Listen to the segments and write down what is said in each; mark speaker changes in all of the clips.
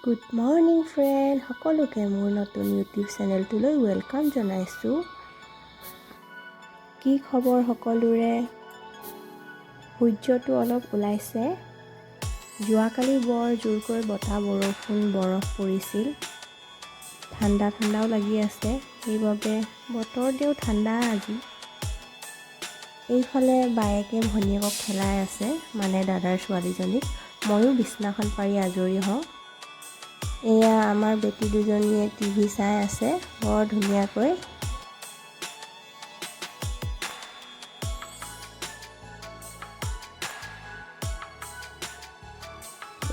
Speaker 1: Good morning friend, সকলোকে মোৰ নতুন ইউটিউব চেনেলটোলৈ ৱেলকাম জনাইছোঁ। কি খবৰ সকলোৰে? সূৰ্যটো অলপ ওলাইছে। যোৱাকালি বৰ জোৰকৈ বতাহ বৰষুণ বৰফ পৰিছিল। ঠাণ্ডাও লাগি আছে, সেইবাবে বতৰটোও ঠাণ্ডা আজি। এইফালে বায়েকে ভনীয়েকক খেলাই আছে, মানে দাদাৰ ছোৱালীজনীক। ময়ো বিছনাখন পাৰি আজৰি হওঁ। এয়া আমাৰ বেটি দুজনীয়ে টিভি চাই আছে বৰ ধুনীয়াকৈ।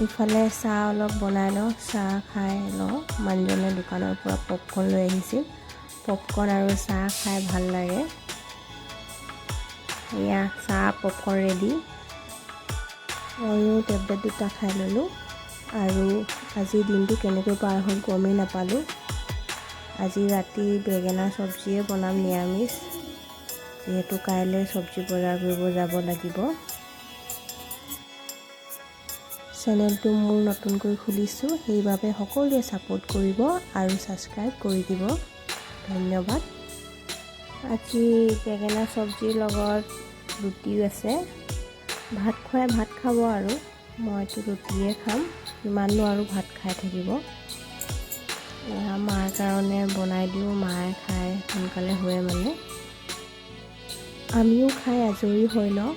Speaker 1: ইফালে চাহ অলপ বনাই লওঁ, চাহ খাই লওঁ। মানুহজনে দোকানৰ পৰা পপকৰ্ণ লৈ আহিছিল। পপকৰ্ণ আৰু চাহ খাই ভাল লাগে। এয়া চাহ পপকৰ্ণ ৰেডি। ময়ো টেবলেট দুটা খাই ল'লোঁ। আৰু আজিৰ দিনটো কেনেকৈ পাৰ হ'ল গমেই নাপালোঁ। আজি ৰাতি বেঙেনা চব্জিয়ে বনাম, নিৰামিষ, যিহেতু কাইলৈ চব্জি বজাৰ কৰিব যাব লাগিব। চেনেলটো মোৰ নতুনকৈ খুলিছোঁ, সেইবাবে সকলোৱে ছাপোৰ্ট কৰিব আৰু ছাবস্ক্ৰাইব কৰি দিব। ধন্যবাদ। আজি বেঙেনা চব্জিৰ লগত ৰুটিও আছে। ভাত খুৱাই ভাত খাব আৰু মইতো ৰুটিয়ে খাম। কিমাননো আৰু ভাত খাই থাকিব। মাৰ কাৰণে বনাই দিওঁ, মায়ে খাই সোনকালে হয় মানে। আমিও খাই আজৰি হৈ লওঁ।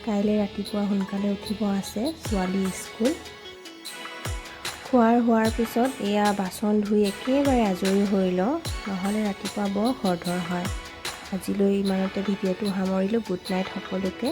Speaker 1: কাইলৈ ৰাতিপুৱা সোনকালে উঠিব আছে, ছোৱালী স্কুল। হোৱাৰ পিছত এয়া বাচন ধুই একেবাৰে আজৰি হৈ লওঁ, নহ'লে ৰাতিপুৱা বৰ খৰধৰ হয়। আজিলৈ ইমানতে ভিডিঅ'টো সামৰিলোঁ। গুড নাইট সকলোকে।